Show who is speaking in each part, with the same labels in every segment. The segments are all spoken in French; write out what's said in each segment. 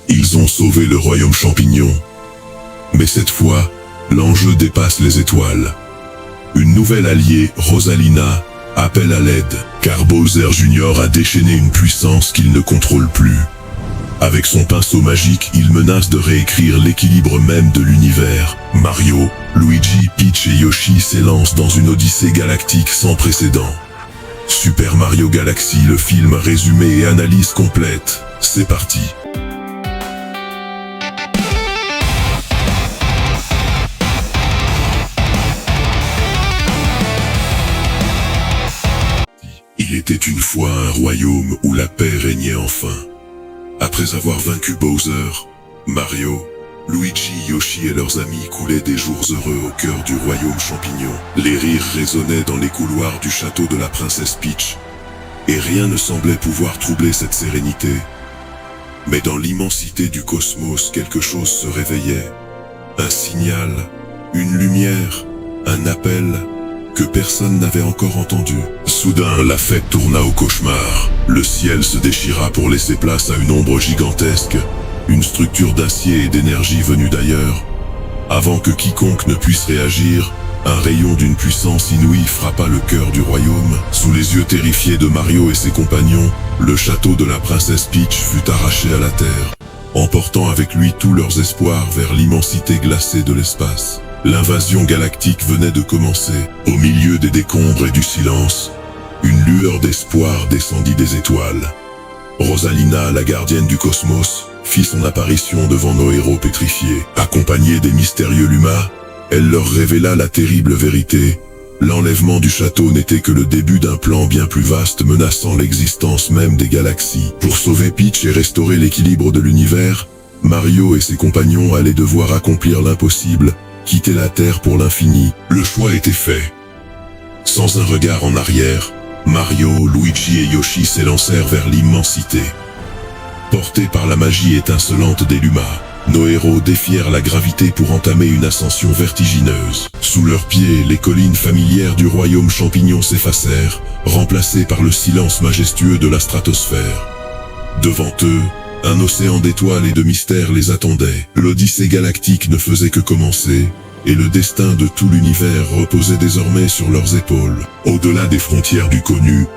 Speaker 1: Ils ont sauvé le royaume champignon. Mais cette fois, l'enjeu dépasse les étoiles. Une nouvelle alliée, Rosalina, appelle à l'aide, car Bowser Jr. a déchaîné une puissance qu'il ne contrôle plus. Avec son pinceau magique, il menace de réécrire l'équilibre même de l'univers. Mario, Luigi, Peach et Yoshi s'élancent dans une odyssée galactique sans précédent. Super Mario Galaxy, le film résumé et analyse complète. C'est parti. Il était une fois un royaume où la paix régnait enfin. Après avoir vaincu Bowser, Mario, Luigi, Yoshi et leurs amis coulaient des jours heureux au cœur du royaume champignon. Les rires résonnaient dans les couloirs du château de la princesse Peach, et rien ne semblait pouvoir troubler cette sérénité. Mais dans l'immensité du cosmos, quelque chose se réveillait. Un signal, une lumière, un appel que personne n'avait encore entendu. Soudain, la fête tourna au cauchemar. Le ciel se déchira pour laisser place à une ombre gigantesque, une structure d'acier et d'énergie venue d'ailleurs. Avant que quiconque ne puisse réagir, un rayon d'une puissance inouïe frappa le cœur du royaume. Sous les yeux terrifiés de Mario et ses compagnons, le château de la princesse Peach fut arraché à la terre, emportant avec lui tous leurs espoirs vers l'immensité glacée de l'espace. L'invasion galactique venait de commencer. Au milieu des décombres et du silence, une lueur d'espoir descendit des étoiles. Rosalina, la gardienne du cosmos, fit son apparition devant nos héros pétrifiés. Accompagnée des mystérieux Luma, elle leur révéla la terrible vérité. L'enlèvement du château n'était que le début d'un plan bien plus vaste menaçant l'existence même des galaxies. Pour sauver Peach et restaurer l'équilibre de l'univers, Mario et ses compagnons allaient devoir accomplir l'impossible, quitter la Terre pour l'infini. Le choix était fait. Sans un regard en arrière, Mario, Luigi et Yoshi s'élancèrent vers l'immensité. Portés par la magie étincelante des Luma, nos héros défièrent la gravité pour entamer une ascension vertigineuse. Sous leurs pieds, les collines familières du royaume champignon s'effacèrent, remplacées par le silence majestueux de la stratosphère. Devant eux, un océan d'étoiles et de mystères les attendait. L'odyssée galactique ne faisait que commencer, et le destin de tout l'univers reposait désormais sur leurs épaules. Au-delà des frontières du connu,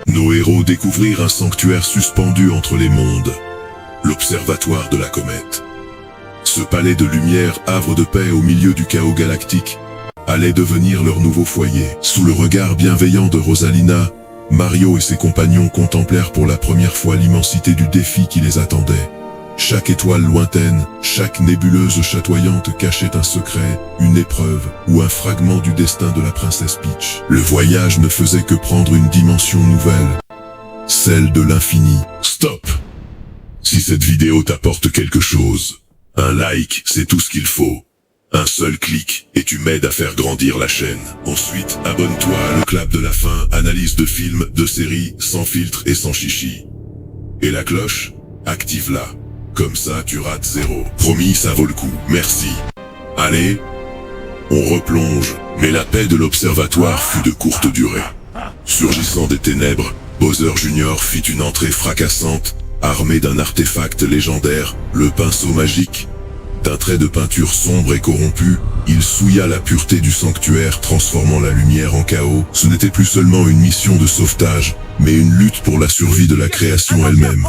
Speaker 1: nos héros découvrirent un sanctuaire suspendu entre les mondes, l'Observatoire de la Comète. Ce palais de lumière, havre de paix au milieu du chaos galactique, allait devenir leur nouveau foyer. Sous le regard bienveillant de Rosalina, Mario et ses compagnons contemplèrent pour la première fois l'immensité du défi qui les attendait. Chaque étoile lointaine, chaque nébuleuse chatoyante cachait un secret, une épreuve ou un fragment du destin de la princesse Peach. Le voyage ne faisait que prendre une dimension nouvelle, celle de l'infini. Stop! Si cette vidéo t'apporte quelque chose, un like, c'est tout ce qu'il faut. Un seul clic, et tu m'aides à faire grandir la chaîne. Ensuite, abonne-toi à le clap de la fin, analyse de films, de séries, sans filtre et sans chichi. Et la cloche, active-la. Comme ça, tu rates zéro. Promis, ça vaut le coup. Merci. Allez, on replonge. Mais la paix de l'observatoire fut de courte durée. Surgissant des ténèbres, Bowser Jr. fit une entrée fracassante, armé d'un artefact légendaire, le pinceau magique. D'un trait de peinture sombre et corrompu, il souilla la pureté du sanctuaire, transformant la lumière en chaos. Ce n'était plus seulement une mission de sauvetage, mais une lutte pour la survie de la création elle-même.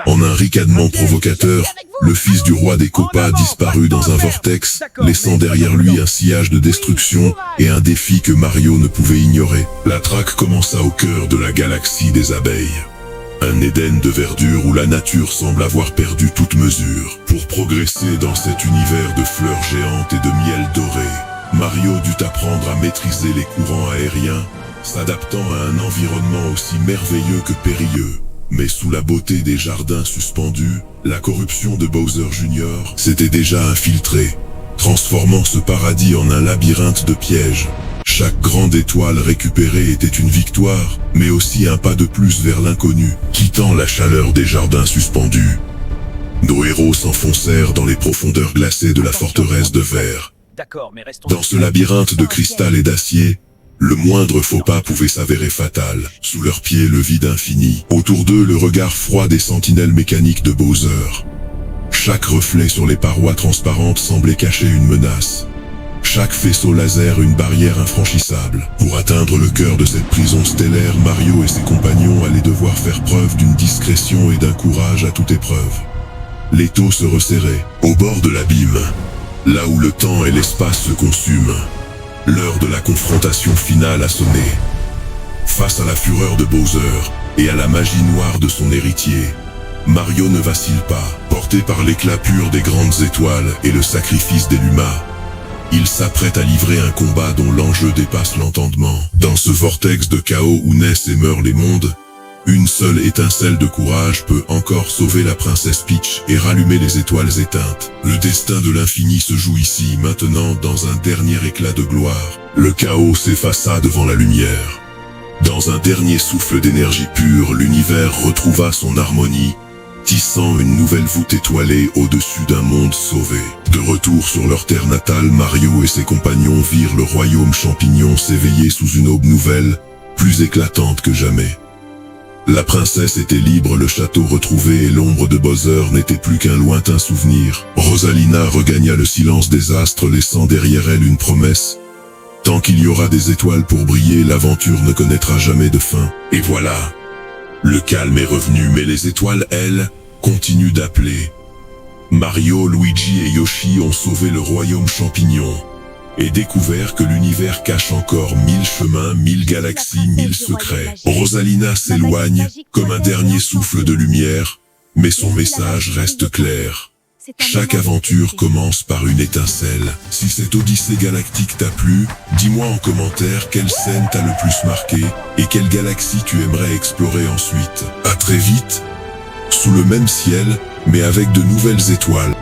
Speaker 1: En un ricanement provocateur, le fils du roi des Koopas disparut dans un vortex, laissant derrière lui un sillage de destruction et un défi que Mario ne pouvait ignorer. La traque commença au cœur de la galaxie des abeilles. Un Éden de verdure où la nature semble avoir perdu toute mesure. Pour progresser dans cet univers de fleurs géantes et de miel doré, Mario dut apprendre à maîtriser les courants aériens, s'adaptant à un environnement aussi merveilleux que périlleux. Mais sous la beauté des jardins suspendus, la corruption de Bowser Jr. s'était déjà infiltrée, transformant ce paradis en un labyrinthe de pièges. Chaque grande étoile récupérée était une victoire, mais aussi un pas de plus vers l'inconnu. Quittant la chaleur des jardins suspendus, nos héros s'enfoncèrent dans les profondeurs glacées de la forteresse de verre. Dans ce labyrinthe de cristal et d'acier, le moindre faux pas pouvait s'avérer fatal. Sous leurs pieds, le vide infini. Autour d'eux, le regard froid des sentinelles mécaniques de Bowser. Chaque reflet sur les parois transparentes semblait cacher une menace. Chaque faisceau laser une barrière infranchissable. Pour atteindre le cœur de cette prison stellaire, Mario et ses compagnons allaient devoir faire preuve d'une discrétion et d'un courage à toute épreuve. L'étau se resserrait, au bord de l'abîme, là où le temps et l'espace se consument. L'heure de la confrontation finale a sonné. Face à la fureur de Bowser et à la magie noire de son héritier, Mario ne vacille pas. Porté par l'éclat pur des grandes étoiles et le sacrifice des Luma, il s'apprête à livrer un combat dont l'enjeu dépasse l'entendement. Dans ce vortex de chaos où naissent et meurent les mondes, une seule étincelle de courage peut encore sauver la princesse Peach et rallumer les étoiles éteintes. Le destin de l'infini se joue ici, maintenant, dans un dernier éclat de gloire. Le chaos s'effaça devant la lumière. Dans un dernier souffle d'énergie pure, l'univers retrouva son harmonie, tissant une nouvelle voûte étoilée au-dessus d'un monde sauvé. De retour sur leur terre natale, Mario et ses compagnons virent le royaume champignon s'éveiller sous une aube nouvelle, plus éclatante que jamais. La princesse était libre, le château retrouvé et l'ombre de Bowser n'était plus qu'un lointain souvenir. Rosalina regagna le silence des astres, laissant derrière elle une promesse. Tant qu'il y aura des étoiles pour briller, l'aventure ne connaîtra jamais de fin. Et voilà, le calme est revenu, mais les étoiles, elles, continuent d'appeler. Mario, Luigi et Yoshi ont sauvé le royaume champignon et découvert que l'univers cache encore 1000 chemins, 1000 galaxies, 1000 secrets. Rosalina s'éloigne comme un dernier souffle de lumière, mais son message reste clair. Chaque aventure commence par une étincelle. Si cette odyssée galactique t'a plu, dis-moi en commentaire quelle scène t'a le plus marqué et quelle galaxie tu aimerais explorer ensuite. À très vite, sous le même ciel, mais avec de nouvelles étoiles.